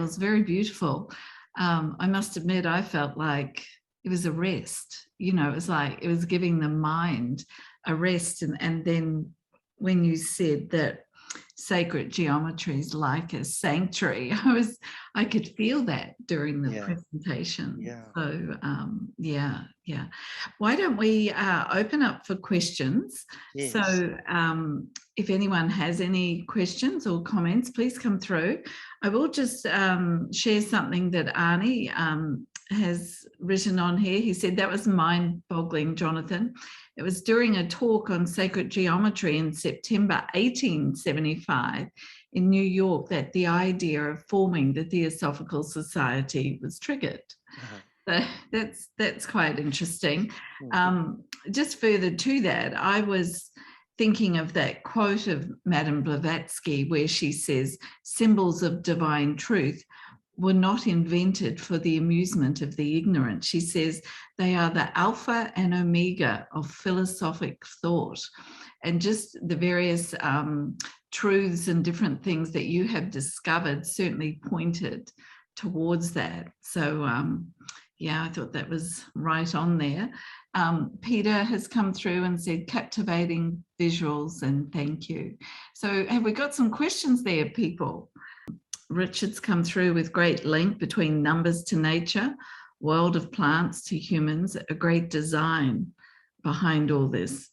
was very beautiful. I must admit, I felt like it was a rest. You know, it was like it was giving the mind a rest. And then when you said that sacred geometry is like a sanctuary, I could feel that during the presentation. Yeah. So yeah. Why don't we open up for questions? Yes. So if anyone has any questions or comments, please come through. I will just share something that Arnie has written on here. He said, that was mind-boggling, Jonathan. It was during a talk on sacred geometry in September 1875 in New York that the idea of forming the Theosophical Society was triggered. So that's quite interesting. Just further to that, I was thinking of that quote of Madame Blavatsky where she says, symbols of divine truth were not invented for the amusement of the ignorant. She says they are the alpha and omega of philosophic thought. And just the various truths and different things that you have discovered certainly pointed towards that. So yeah, I thought that was right on there. Peter has come through and said captivating visuals, and thank you. So have we got some questions there, people? Richard's come through with great link between numbers to nature, world of plants to humans, a great design behind all this.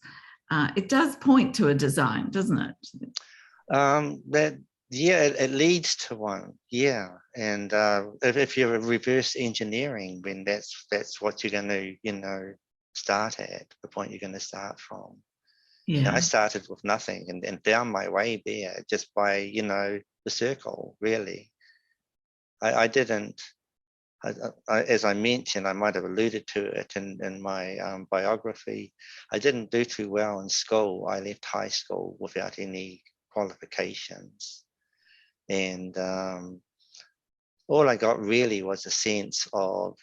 It does point to a design, doesn't it? It leads to one. Yeah, and if you're reverse engineering, then that's what you're going to, start at, the point you're going to start from. Yeah, I started with nothing and found my way there just by the circle. Really, I didn't. As I mentioned, I might have alluded to it in my biography. I didn't do too well in school. I left high school without any qualifications. And all I got really was a sense of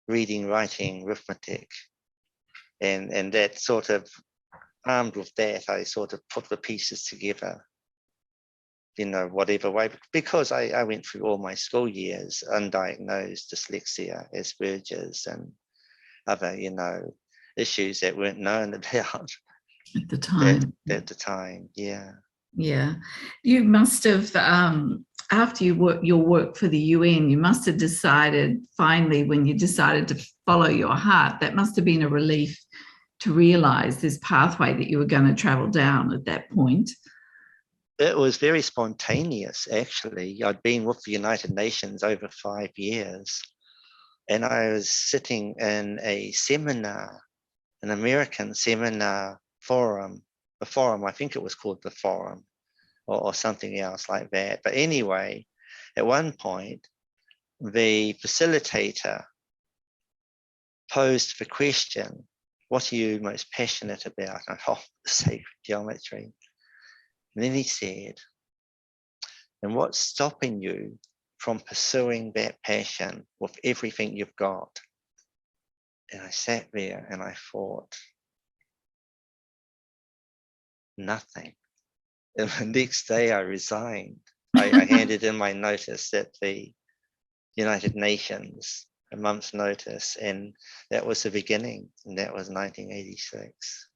reading, writing, arithmetic. And that sort of, armed with that, I sort of put the pieces together, whatever way, because I went through all my school years undiagnosed dyslexia, Asperger's, and other, issues that weren't known about at the time. At the time, yeah. Yeah, you must have, after your work for the UN, you must have decided finally, when you decided to follow your heart, that must have been a relief to realize this pathway that you were going to travel down at that point. It was very spontaneous, actually. I'd been with the United Nations over 5 years, and I was sitting in a seminar, an American seminar forum, the forum, I think it was called the forum, or something else like that. But anyway, at one point, the facilitator posed the question, what are you most passionate about? And sacred geometry. And then he said, and what's stopping you from pursuing that passion with everything you've got? And I sat there and I thought, nothing. And the next day I resigned. I handed in my notice at the United Nations, a month's notice, and that was the beginning, and that was 1986.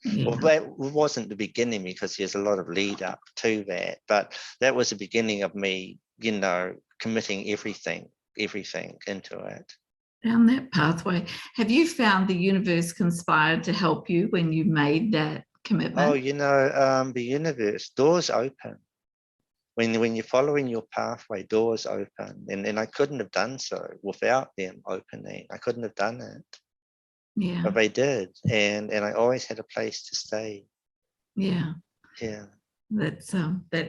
Yeah. Well, that wasn't the beginning because there's a lot of lead up to that, but that was the beginning of me, committing everything into it. Down that pathway, have you found the universe conspired to help you when you made that commitment? Oh, the universe, doors open. When you're following your pathway, doors open. And I couldn't have done so without them opening. I couldn't have done it. Yeah. But they did. And I always had a place to stay. Yeah. Yeah. That's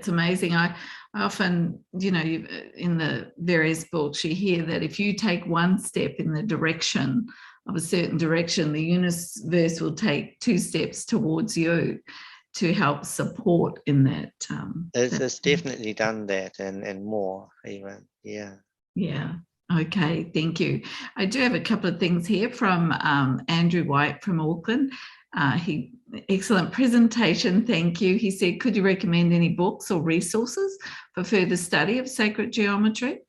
amazing. I often, in the various books, you hear that if you take one step in the direction of a certain direction, the universe will take 2 steps towards you to help support in that. It's definitely done that and more even. Yeah. Yeah. Okay. Thank you. I do have a couple of things here from Andrew White from Auckland. Excellent presentation. Thank you. He said, could you recommend any books or resources for further study of sacred geometry?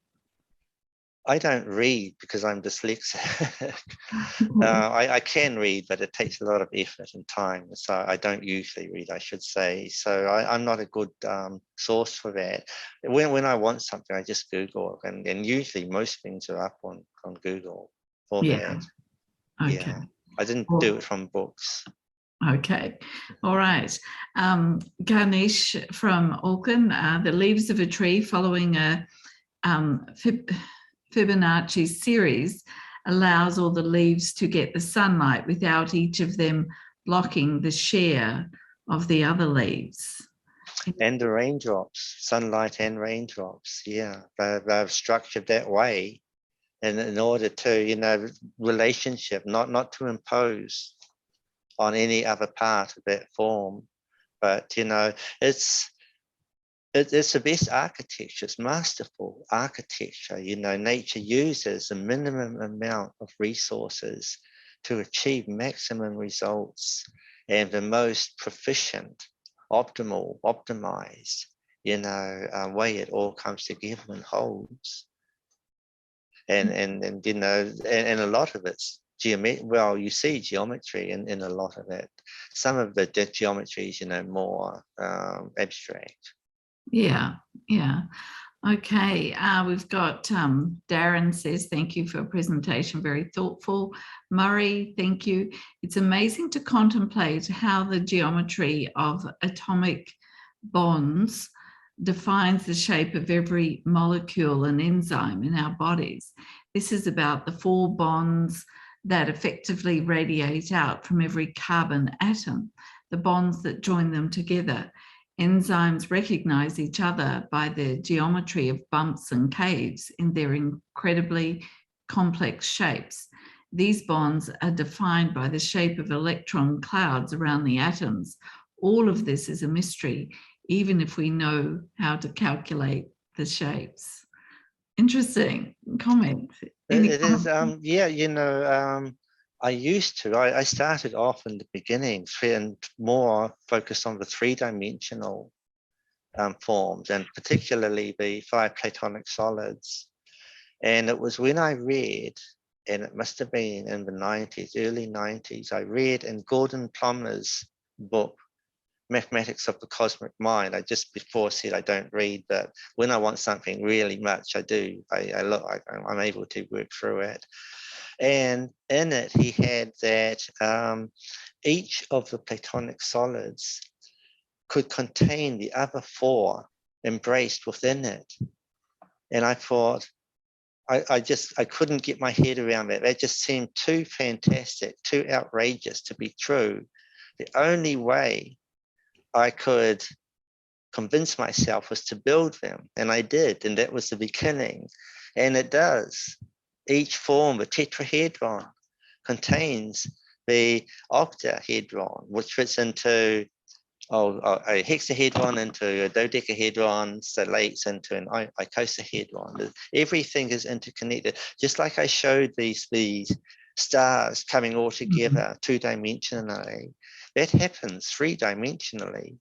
I don't read because I'm dyslexic. I can read, but it takes a lot of effort and time. So I don't usually read, I should say. So I'm not a good source for that. When I want something, I just Google it. And usually most things are up on Google for Yeah. that. Okay. Yeah. I didn't Well, do it from books. okay. All right. Ganesh from Auckland, the leaves of a tree following a Fibonacci series allows all the leaves to get the sunlight without each of them blocking the share of the other leaves. And the raindrops, sunlight and raindrops. Yeah, they're structured that way. And in order to, relationship, not to impose on any other part of that form, but it's the best architecture. It's masterful architecture. Nature uses a minimum amount of resources to achieve maximum results and the most proficient, optimal, optimized, way it all comes together and holds. And a lot of it's geometry. Well, you see geometry in a lot of it. Some of the geometry is more abstract. Yeah. Okay, we've got Darren says, thank you for a presentation, very thoughtful. Murray, thank you. It's amazing to contemplate how the geometry of atomic bonds defines the shape of every molecule and enzyme in our bodies. This is about the 4 bonds that effectively radiate out from every carbon atom, the bonds that join them together. Enzymes recognize each other by the geometry of bumps and caves in their incredibly complex shapes. These bonds are defined by the shape of electron clouds around the atoms. All of this is a mystery, even if we know how to calculate the shapes. Interesting comment. It is, I started off in the beginning and more focused on the 3-dimensional forms, and particularly the 5 Platonic solids. And it was when I read, and it must have been in the 90s, early 90s, I read in Gordon Plummer's book, Mathematics of the Cosmic Mind. I just before said I don't read, but when I want something really much, I do. I'm able to work through it. And in it, he had that each of the Platonic solids could contain the other 4 embraced within it. And I thought, I couldn't get my head around that. That just seemed too fantastic, too outrageous to be true. The only way I could convince myself was to build them, and I did, and that was the beginning. And it does. Each form, a tetrahedron, contains the octahedron, which fits into a hexahedron, into a dodecahedron, stellates into an icosahedron. Everything is interconnected. Just like I showed these stars coming all together 2-dimensionally, that happens 3-dimensionally.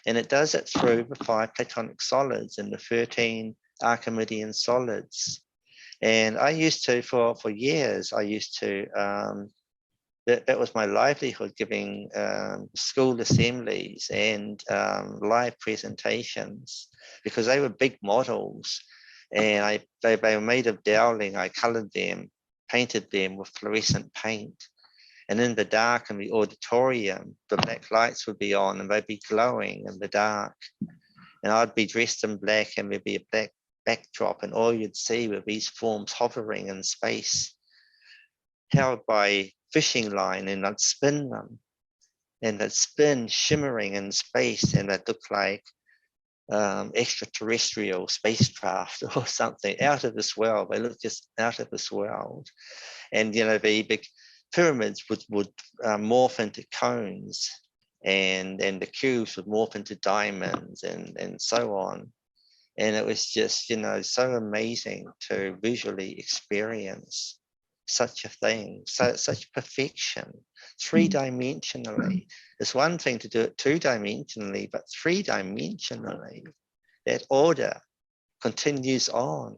And it does it through the 5 Platonic solids and the 13 Archimedean solids. And I used to, for years, that was my livelihood, giving school assemblies and live presentations, because they were big models, and they were made of dowling. I colored them, painted them with fluorescent paint, and in the dark in the auditorium, the black lights would be on and they'd be glowing in the dark, and I'd be dressed in black and there'd be a black backdrop, and all you'd see were these forms hovering in space, held by fishing line, and I'd spin them, and they'd spin shimmering in space, and they'd look like extraterrestrial spacecraft or something out of this world. They look just out of this world. And the big pyramids would morph into cones, and the cubes would morph into diamonds, and so on. And it was just so amazing to visually experience such a thing, such perfection, 3-dimensionally. It's one thing to do it 2-dimensionally, but 3-dimensionally, that order continues on.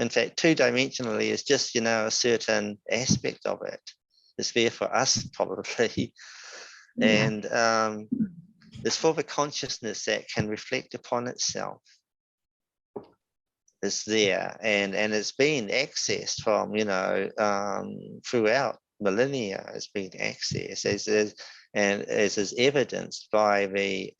In fact, two-dimensionally is just, a certain aspect of it. It's there for us, probably. Yeah. And it's for the consciousness that can reflect upon itself. It's there, and it's been accessed from, throughout millennia. It's been accessed as is evidenced by the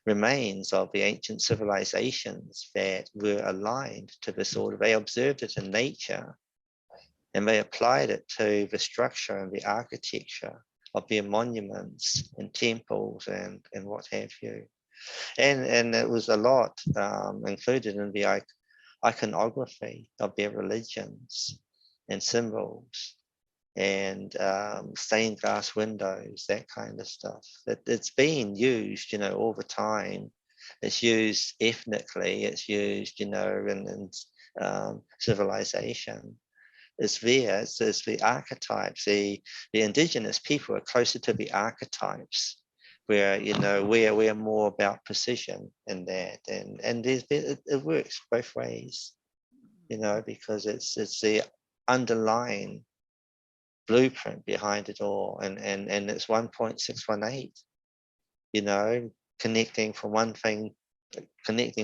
remains of the ancient civilizations that were aligned to this order. They observed it in nature, and they applied it to the structure and the architecture of their monuments and temples and what have you. And it was a lot included in the iconography of their religions and symbols and stained glass windows, that kind of stuff. It's been used, all the time. It's used ethnically. It's used, in civilization. It's there. It's the archetypes. The indigenous people are closer to the archetypes, where we're more about precision in that, and it works both ways, because it's the underlying blueprint behind it all, and it's 1.618, connecting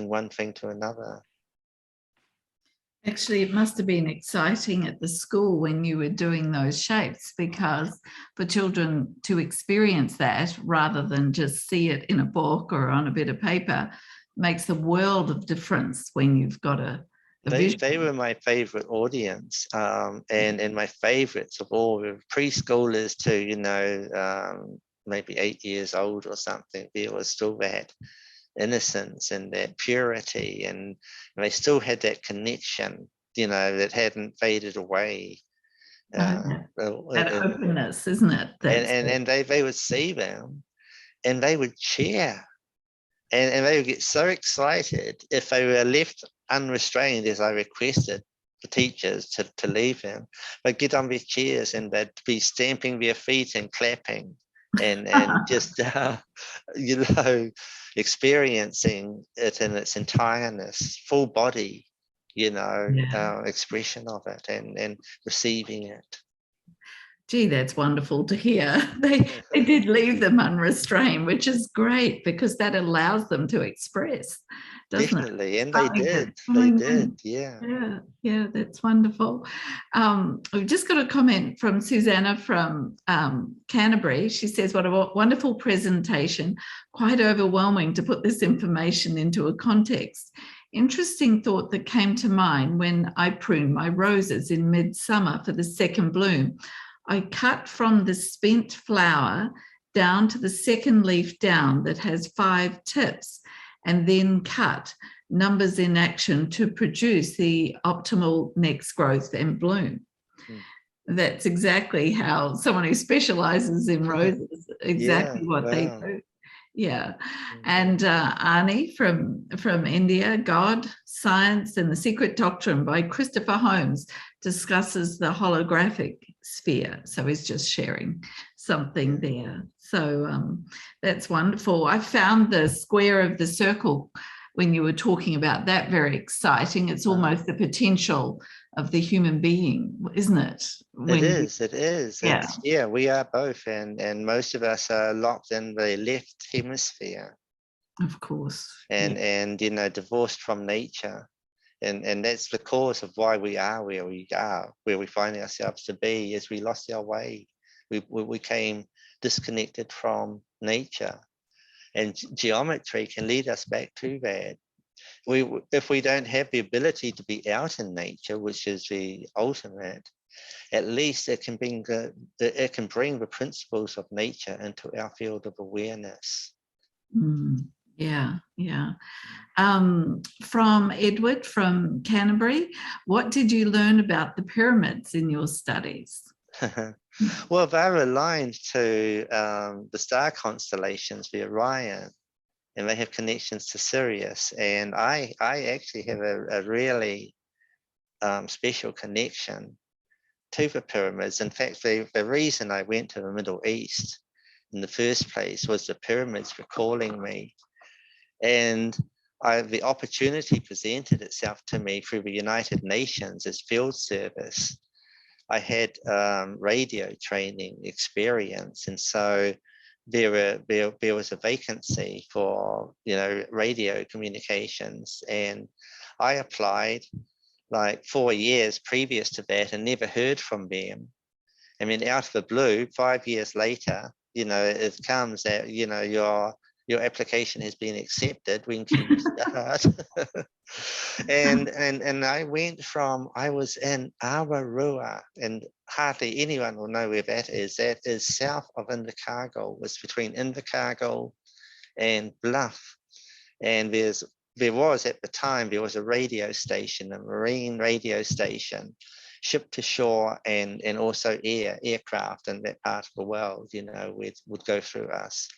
one thing to another. Actually, it must have been exciting at the school when you were doing those shapes, because for children to experience that rather than just see it in a book or on a bit of paper makes a world of difference when you've got a They were my favorite audience, and my favorites of all the preschoolers to, maybe 8 years old or something. There was still that innocence and that purity, and they still had that connection, that hadn't faded away. that openness, isn't it? And they would see them and they would cheer, and they would get so excited if they were left unrestrained, as I requested the teachers to leave them. They'd get on their chairs and they'd be stamping their feet and clapping and just experiencing it in its entireness, full body, expression of it, and receiving it. Gee, that's wonderful to hear. They did leave them unrestrained, which is great, because that allows them to express, doesn't Definitely, it? and they did. Yeah. Yeah, that's wonderful. We've just got a comment from Susanna from Canterbury. She says, what a wonderful presentation. Quite overwhelming to put this information into a context. Interesting thought that came to mind when I pruned my roses in midsummer for the second bloom. I cut from the spent flower down to the second leaf down that has 5 tips, and then cut numbers in action to produce the optimal next growth and bloom. That's exactly how someone who specializes in roses, exactly what they do. Yeah. And Arnie from India, God, Science and the Secret Doctrine by Christopher Holmes discusses the holographic sphere. So he's just sharing something there. So that's wonderful. I found the square of the circle when you were talking about that very exciting. It's almost the potential of the human being, isn't it? It is. Yeah. We are both, and most of us are locked in the left hemisphere. Of course. And divorced from nature. And that's the cause of why we are where we find ourselves to be, is we lost our way. We became disconnected from nature. And geometry can lead us back to that. If we don't have the ability to be out in nature, which is the ultimate, at least it can bring the principles of nature into our field of awareness. Yeah. From Edward from Canterbury, what did you learn about the pyramids in your studies? Well, they're aligned to the star constellations, the Orion, and they have connections to Sirius. And I actually have a really special connection to the pyramids. In fact, the reason I went to the Middle East, in the first place was the pyramids were calling me. And the opportunity presented itself to me through the United Nations as field service. I had radio training experience, and so there was a vacancy for, you know, radio communications, and I applied like 4 years previous to that and never heard from them. I mean, out of the blue, 5 years later, you know, it comes that, you know, your application has been accepted. When can you start? and I went from, I was in Awarua, and hardly anyone will know where that is. That is south of Invercargill. It's between Invercargill and Bluff. And there was at the time, there was a radio station, a marine radio station, ship to shore, and also aircraft in that part of the world, you know, would go through us.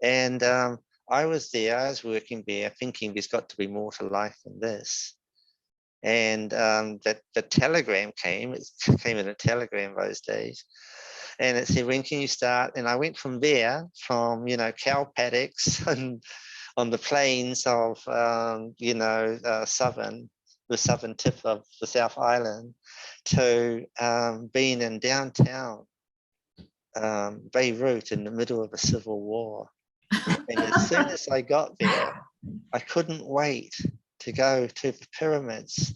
And I was there, I was working there, thinking there's got to be more to life than this. And the telegram came. It came in a telegram those days, and it said, when can you start? And I went from there, from, you know, cow paddocks and on the plains of, you know, the southern tip of the South Island, to being in downtown Beirut in the middle of a civil war. And as soon as I got there, I couldn't wait to go to the pyramids.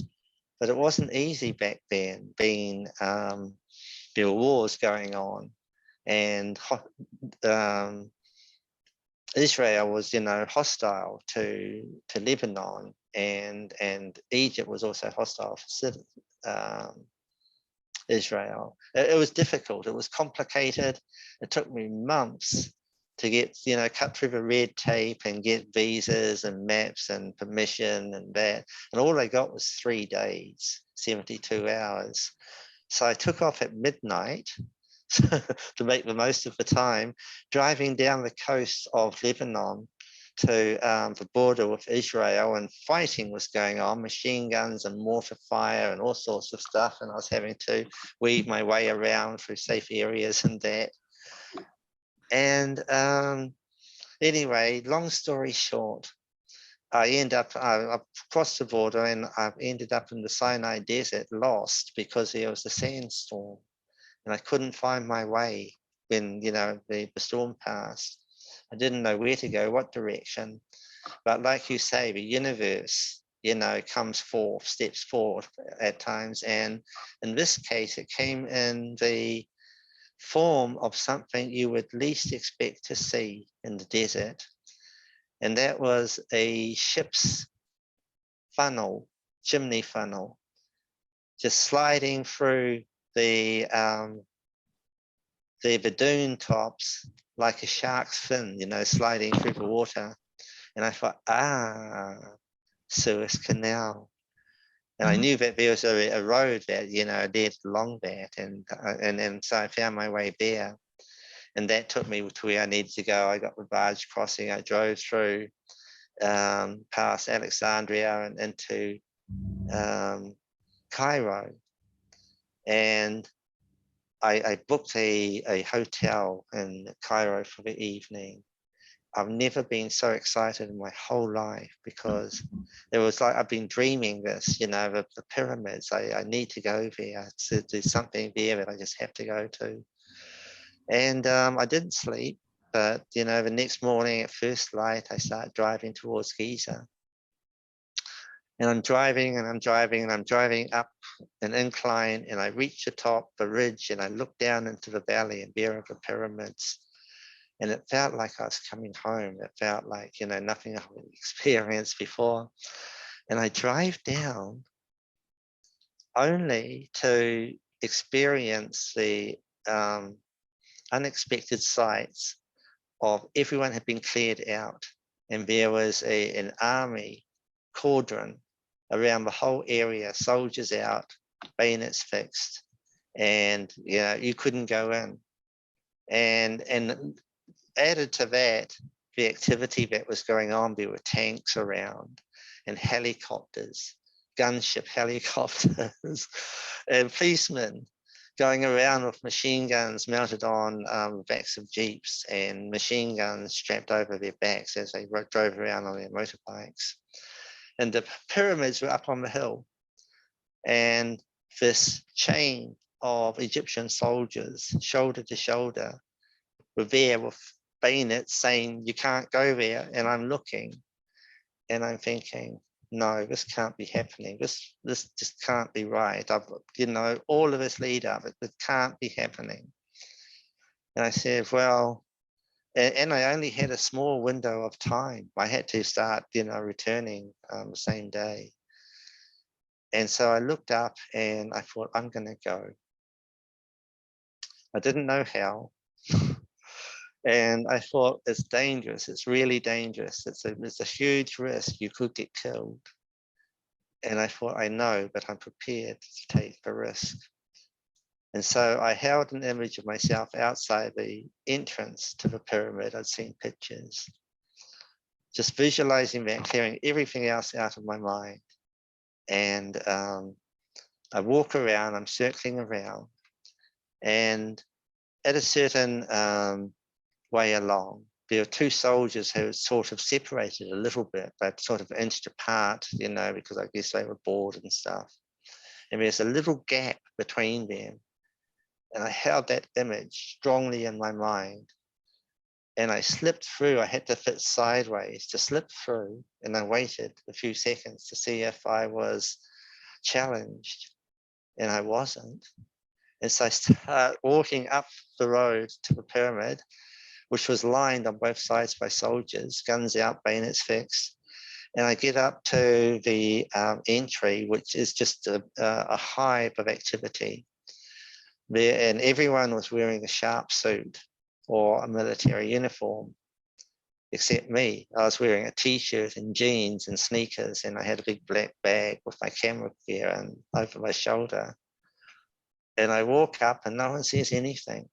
But it wasn't easy back then, being there were wars going on, and Israel was, you know, hostile to Lebanon, and Egypt was also hostile for Israel. It was difficult. It was complicated. It took me months to get, you know, cut through the red tape and get visas and maps and permission and that. And all I got was 3 days, 72 hours. So I took off at midnight to make the most of the time, driving down the coast of Lebanon to the border with Israel, and fighting was going on, machine guns and mortar fire and all sorts of stuff. And I was having to weave my way around through safe areas and that. And anyway, long story short, I crossed the border, and I ended up in the Sinai Desert, lost because there was a sandstorm, and I couldn't find my way when, you know, the storm passed. I didn't know where to go, what direction. But like you say, the universe, you know, comes forth, steps forward at times. And in this case, it came in the form of something you would least expect to see in the desert. And that was a ship's funnel, chimney funnel, just sliding through the dune tops like a shark's fin, you know, sliding through the water. And I thought, Suez Canal. And I knew that there was a road that, you know, led along that, and so I found my way there, and that took me to where I needed to go. I got the barge crossing. I drove through past Alexandria and into Cairo, and I booked a hotel in Cairo for the evening. I've never been so excited in my whole life, because it was like I've been dreaming this, you know, the pyramids. I need to go there. There's something there that I just have to go to. And I didn't sleep, but, you know, the next morning at first light, I start driving towards Giza. And I'm driving and I'm driving and I'm driving up an incline, and I reach the top, the ridge, and I look down into the valley, and there are the pyramids. And it felt like I was coming home. It felt like, you know, nothing I've experienced before. And I drive down only to experience the unexpected sights of everyone had been cleared out. And there was an army cordon around the whole area, soldiers out, bayonets fixed. And, you know, you couldn't go in. And added to that, the activity that was going on, there were tanks around and helicopters, gunship helicopters, and policemen going around with machine guns mounted on backs of jeeps and machine guns strapped over their backs as they drove around on their motorbikes. And the pyramids were up on the hill. And this chain of Egyptian soldiers, shoulder to shoulder, were there with bayonets saying, you can't go there. And I'm looking and I'm thinking, no, this can't be happening. This just can't be right. I've, all of this lead up, it can't be happening. And I said, well, and I only had a small window of time. I had to start, returning the same day. And so I looked up and I thought, I'm going to go. I didn't know how. And I thought, it's dangerous. It's really dangerous. It's a huge risk. You could get killed. And I thought, I know, but I'm prepared to take the risk. And so I held an image of myself outside the entrance to the pyramid. I'd seen pictures. Just visualizing that, clearing everything else out of my mind. And I walk around, I'm circling around. And at a certain way along, there were two soldiers who sort of separated a little bit, but sort of inched apart, because I guess they were bored and stuff. And there's a little gap between them. And I held that image strongly in my mind. And I slipped through. I had to fit sideways to slip through. And I waited a few seconds to see if I was challenged. And I wasn't. And so I started walking up the road to the pyramid, which was lined on both sides by soldiers, guns out, bayonets fixed. And I get up to the entry, which is just a hive of activity. There, and everyone was wearing a sharp suit or a military uniform, except me. I was wearing a t-shirt and jeans and sneakers, and I had a big black bag with my camera gear and over my shoulder. And I walk up and no one says anything.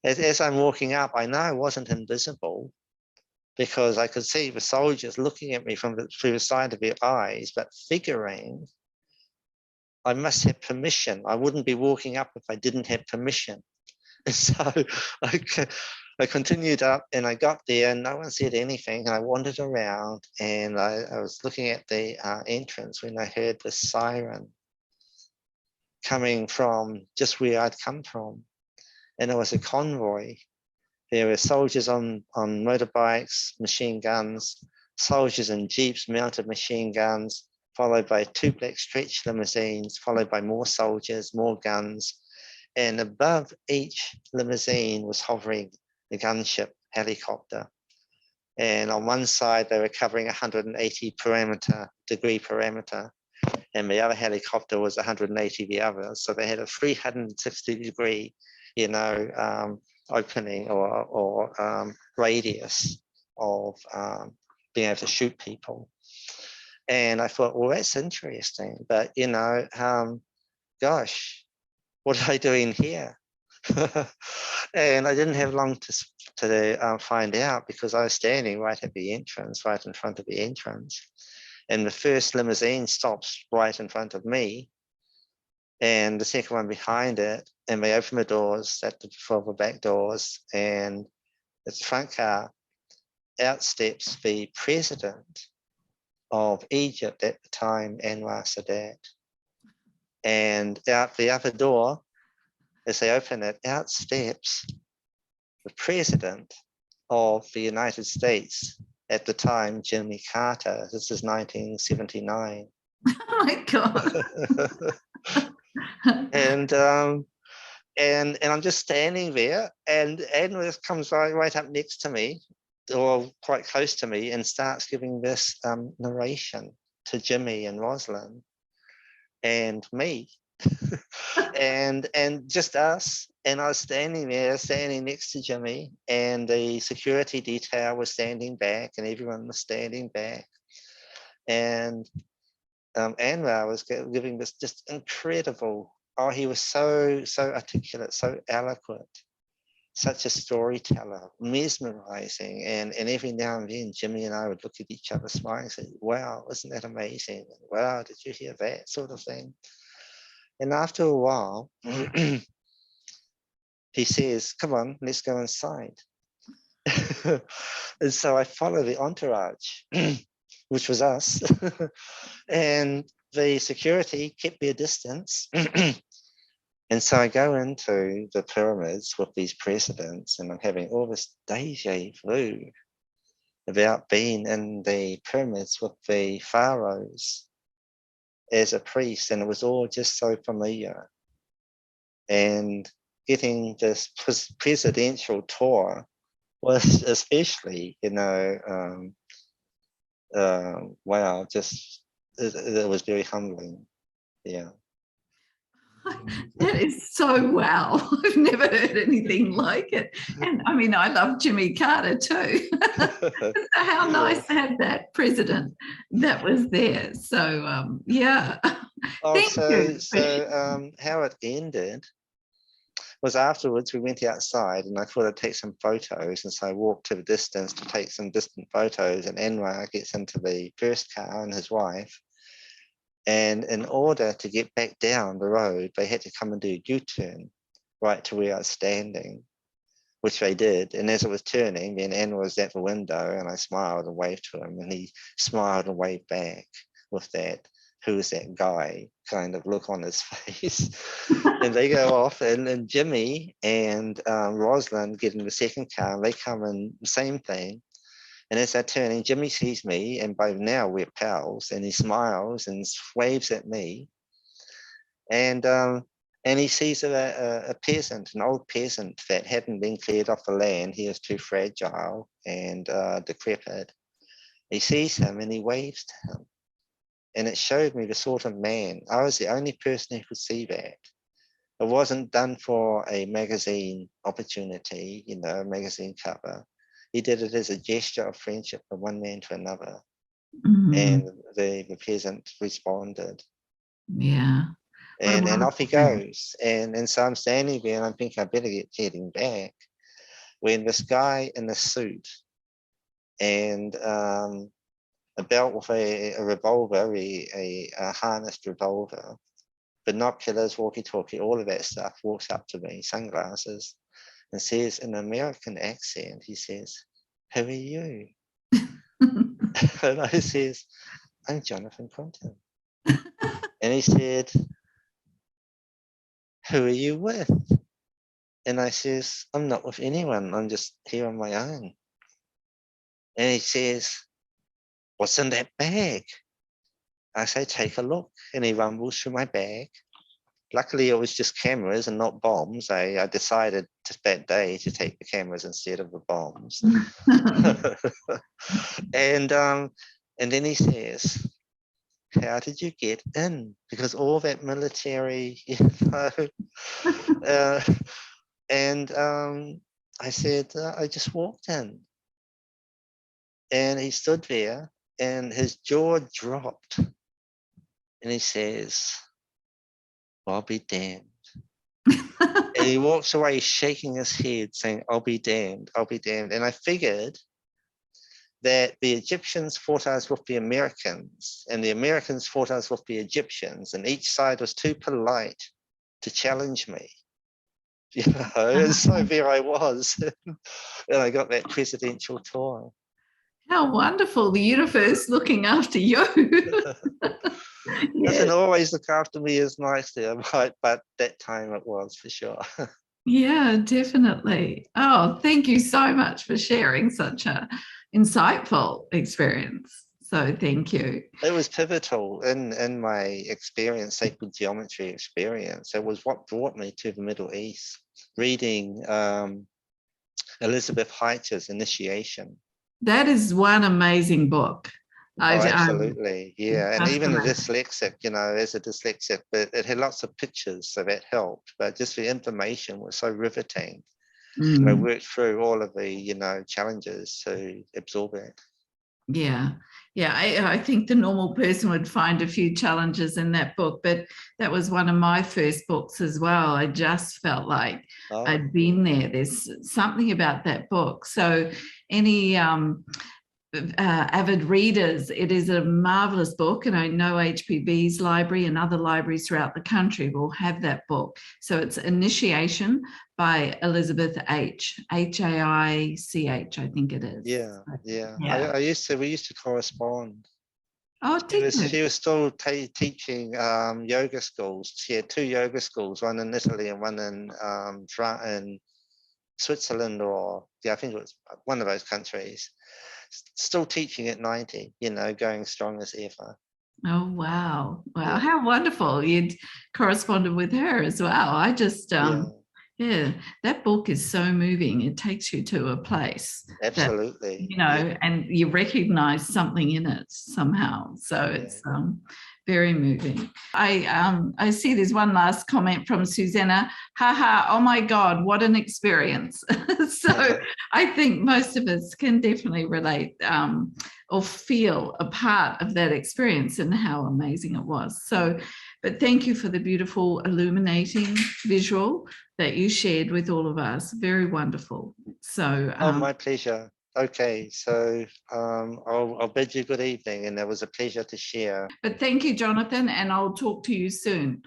As I'm walking up, I know I wasn't invisible because I could see the soldiers looking at me through the side of their eyes, but figuring I must have permission. I wouldn't be walking up if I didn't have permission. And so I continued up and I got there and no one said anything. And I wandered around and I was looking at the entrance when I heard the siren coming from just where I'd come from. And it was a convoy. There were soldiers on motorbikes, machine guns, soldiers in jeeps, mounted machine guns, followed by two black stretch limousines, followed by more soldiers, more guns. And above each limousine was hovering the gunship helicopter. And on one side, they were covering 180 degree parameter. And the other helicopter was 180 the other. So they had a 360 degree, opening or radius of being able to shoot people. And I thought, well, that's interesting, but gosh, what am I doing here? And I didn't have long to find out because I was standing right at the entrance, right in front of the entrance. And the first limousine stops right in front of me and the second one behind it. And they open the doors for the back doors and the front car out steps the president of Egypt at the time, Anwar Sadat. And out the other door, as they open it, out steps the president of the United States at the time, Jimmy Carter. This is 1979. Oh my God. And I'm just standing there, and Anwar comes right up next to me, or quite close to me, and starts giving this narration to Jimmy and Rosalind and me and just us. And I was standing there, standing next to Jimmy, and the security detail was standing back and everyone was standing back. And Anwar was giving this just incredible, he was so articulate, so eloquent, such a storyteller, mesmerizing. And every now and then, Jimmy and I would look at each other, smiling, and say, wow, isn't that amazing? Wow, did you hear that sort of thing? And after a while, he says, come on, let's go inside. And so I follow the entourage, which was us. And the security kept their distance. And so I go into the pyramids with these presidents, and I'm having all this deja vu about being in the pyramids with the pharaohs as a priest, and it was all just so familiar. And getting this presidential tour was especially, wow, just it was very humbling. Yeah. That is so wow. I've never heard anything like it. And I mean, I love Jimmy Carter too. So how nice to have that president that was there. So yeah. Thank you. So how it ended was afterwards we went outside, and I thought I'd take some photos, and so I walked to the distance to take some distant photos, and Anwar gets into the first car and his wife. And in order to get back down the road, they had to come and do a U-turn right to where I was standing, which they did. And as it was turning, then Anwar was at the window, and I smiled and waved to him, and he smiled and waved back with that, who is that guy kind of look on his face. And they go off, and Jimmy and Rosalind get in the second car, and they come in, the same thing. And as they're turning, Jimmy sees me, and by now we're pals, and he smiles and waves at me. And he sees a peasant, an old peasant that hadn't been cleared off the land. He was too fragile and decrepit. He sees him and he waves to him. And it showed me the sort of man. I was the only person who could see that. It wasn't done for a magazine opportunity, a magazine cover. He did it as a gesture of friendship from one man to another. Mm-hmm. And the peasant responded. Yeah. And off he goes. And so I'm standing there, and I'm thinking I better get heading back, when this guy in a suit and a belt with a revolver, a harnessed revolver, binoculars, walkie-talkie, all of that stuff, walks up to me, sunglasses, and says in an American accent, he says, "Who are you?" And I says, "I'm Jonathan Quintin." And he said, "Who are you with?" And I says, "I'm not with anyone. I'm just here on my own." And he says, "What's in that bag?" I say, "Take a look." And he rumbles through my bag. Luckily, it was just cameras and not bombs. I decided that day to take the cameras instead of the bombs. And then he says, "How did you get in?" Because all that military, and I said, "I just walked in." And he stood there, and his jaw dropped. And he says, "I'll be damned." And he walks away shaking his head saying, "I'll be damned, I'll be damned." And I figured that the Egyptians fought us with the Americans, and the Americans fought us with the Egyptians, and each side was too polite to challenge me. And so there I was. And I got that presidential tour. How wonderful, the universe looking after you. Doesn't always look after me as nicely, but that time it was for sure. Yeah, definitely. Oh, thank you so much for sharing such a insightful experience. So thank you. It was pivotal in my experience, sacred geometry experience. It was what brought me to the Middle East, reading Elizabeth Heicher's Initiation. That is one amazing book. Absolutely, yeah. And even a dyslexic, as a dyslexic, but it had lots of pictures, so that helped. But just the information was so riveting. And I worked through all of the, challenges to absorb it. Yeah. I think the normal person would find a few challenges in that book, but that was one of my first books as well. I just felt like I'd been there. There's something about that book. So any avid readers, it is a marvelous book, and I know HPB's library and other libraries throughout the country will have that book. So it's Initiation by Elizabeth Haich, I think it is. Yeah, yeah. Yeah. We used to correspond. Oh, did you? She was still teaching yoga schools. She had 2 yoga schools, one in Italy and one in Switzerland, or I think it was one of those countries. Still teaching at 90, going strong as ever. Oh, wow. Wow. Yeah. How wonderful. You'd corresponded with her as well. I just, yeah, that book is so moving. It takes you to a place. Absolutely. That, and you recognize something in it somehow. So it's very moving. I see there's one last comment from Susanna. Haha, oh my God, what an experience. So I think most of us can definitely relate or feel a part of that experience and how amazing it was. So, but thank you for the beautiful illuminating visual that you shared with all of us. Very wonderful. So, my pleasure. Okay, so I'll bid you good evening, and it was a pleasure to share. But thank you, Jonathan, and I'll talk to you soon.